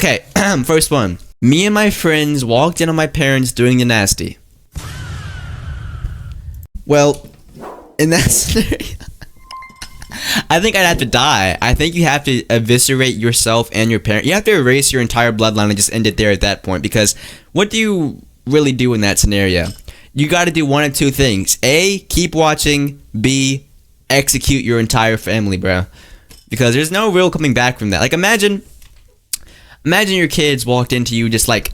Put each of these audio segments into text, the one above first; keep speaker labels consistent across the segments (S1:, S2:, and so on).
S1: Okay, first one. Me and my friends walked in on my parents doing the nasty. Well, in that scenario, I think I'd have to die. I think you have to eviscerate yourself and your parent. You have to erase your entire bloodline and just end it there at that point. Because what do you really do in that scenario? You got to do one of two things. A, keep watching. B, execute your entire family, bro. Because there's no real coming back from that. Like, imagine your kids walked into you just like...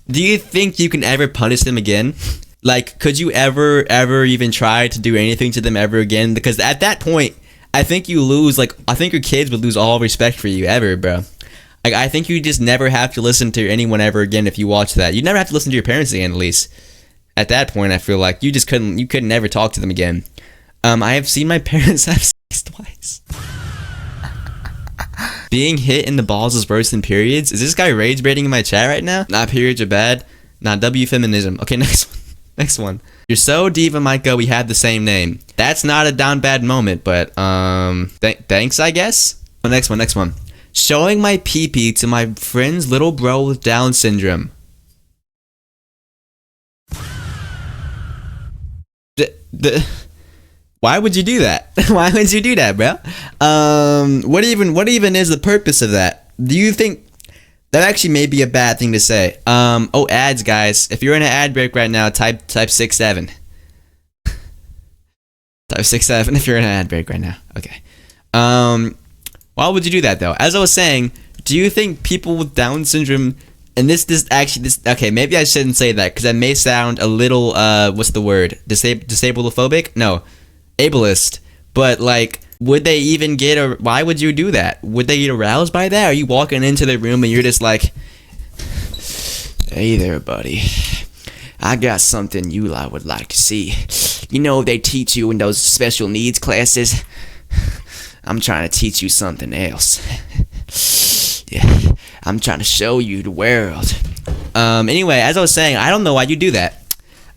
S1: Do you think you can ever punish them again? Like, could you ever even try to do anything to them ever again? Because at that point, I think you lose, like, I think your kids would lose all respect for you ever, bro. Like, I think you just never have to listen to anyone ever again if you watch that. You'd never have to listen to your parents again, at least. At that point, I feel like you couldn't ever talk to them again. I have seen my parents have sex twice. Being hit in the balls is worse than periods. Is this guy rage baiting in my chat right now? Not periods are bad. Not W feminism. Okay, next one. Next one. You're so diva, Micah, we have the same name. That's not a down bad moment, but thanks, I guess. Next one. Showing my pee-pee to my friend's little bro with Down syndrome. Why would you do that? Why would you do that, bro? What even is the purpose of that? Do you think that actually may be a bad thing to say? Oh, ads, guys. If you're in an ad break right now, type 67. Type 67 if you're in an ad break right now. Okay. Why would you do that though? As I was saying, do you think people with Down syndrome, and this okay, maybe I shouldn't say that because that may sound a little what's the word? Disablephobic? No, ableist. But like, would they even get why would you do that? Would they get aroused by that? Are you walking into the room and you're just like, hey there, buddy. I got something you would like to see. You know they teach you in those special needs classes. I'm trying to teach you something else. Yeah, I'm trying to show you the world. Anyway, as I was saying, I don't know why you do that.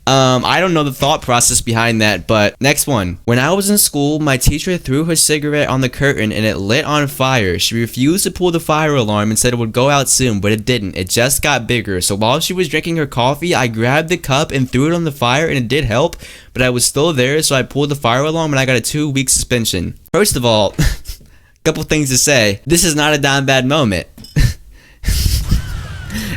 S1: I don't know the thought process behind that, but next one. When I was in school, my teacher threw her cigarette on the curtain and it lit on fire. She refused to pull the fire alarm and said it would go out soon, but it didn't. It just got bigger. So while she was drinking her coffee, I grabbed the cup and threw it on the fire and it did help, but I was still there, so I pulled the fire alarm and I got a 2-week suspension. First of all, a couple things to say. This is not a down bad moment.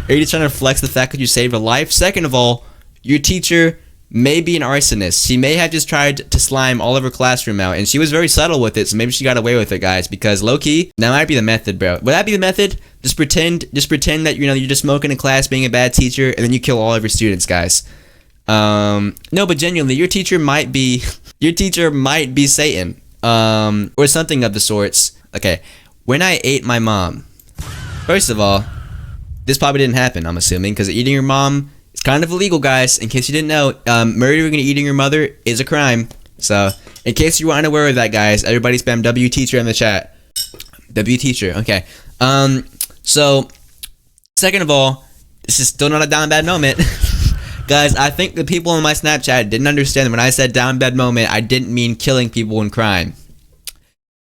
S1: Are you just trying to flex the fact that you saved a life? Second of all, your teacher may be an arsonist. She may have just tried to slime all of her classroom out, and she was very subtle with it, so maybe she got away with it, guys, because low-key, that might be the method, bro. Would that be the method? Just pretend that, you're just smoking in class, being a bad teacher, and then you kill all of your students, guys. No, but genuinely, your teacher might be Satan, or something of the sorts. Okay, when I ate my mom, first of all, this probably didn't happen, I'm assuming, because eating your mom, it's kind of illegal, guys. In case you didn't know, murdering and eating your mother is a crime. So, in case you were unaware of that, guys, everybody spam W teacher in the chat. W teacher, okay. So, second of all, this is still not a down bad moment. Guys, I think the people on my Snapchat didn't understand that when I said down bad moment, I didn't mean killing people in crime.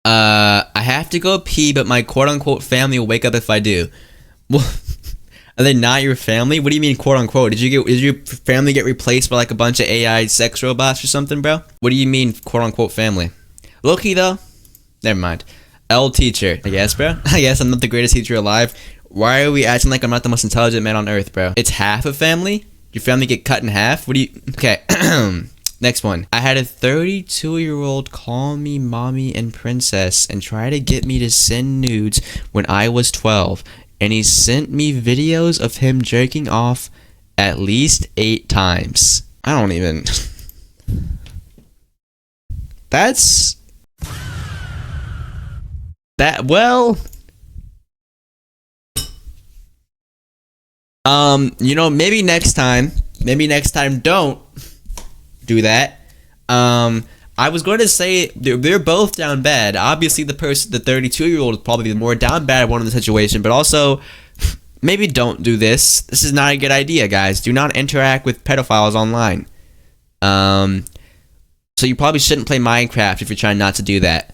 S1: I have to go pee, but my quote-unquote family will wake up if I do. Well, are they not your family? What do you mean, quote unquote? Did your family get replaced by like a bunch of AI sex robots or something, bro? What do you mean, quote unquote family? Low-key though? Never mind. L teacher. I guess, bro. I guess I'm not the greatest teacher alive. Why are we acting like I'm not the most intelligent man on earth, bro? It's half a family? Your family get cut in half? What do you... Okay. Next one. I had a 32-year-old call me mommy and princess and try to get me to send nudes when I was 12. And he sent me videos of him jerking off at least 8 times. I don't even... That's... That, well... maybe next time don't do that. I was going to say they're both down bad. Obviously, the 32-year-old is probably the more down bad one in the situation, but also maybe don't do this. This is not a good idea, guys. Do not interact with pedophiles online. So you probably shouldn't play Minecraft if you're trying not to do that.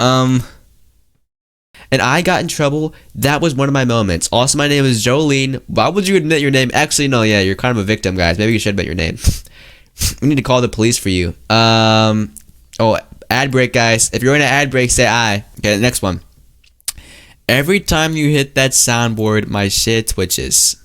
S1: And I got in trouble. That was one of my moments. Also, my name is Jolene. Why would you admit your name? Actually, no, yeah, you're kind of a victim, guys. Maybe you should admit your name. We need to call the police for you. Oh, ad break, guys. If you're in an ad break, say I. Okay, the next one. Every time you hit that soundboard, my shit twitches.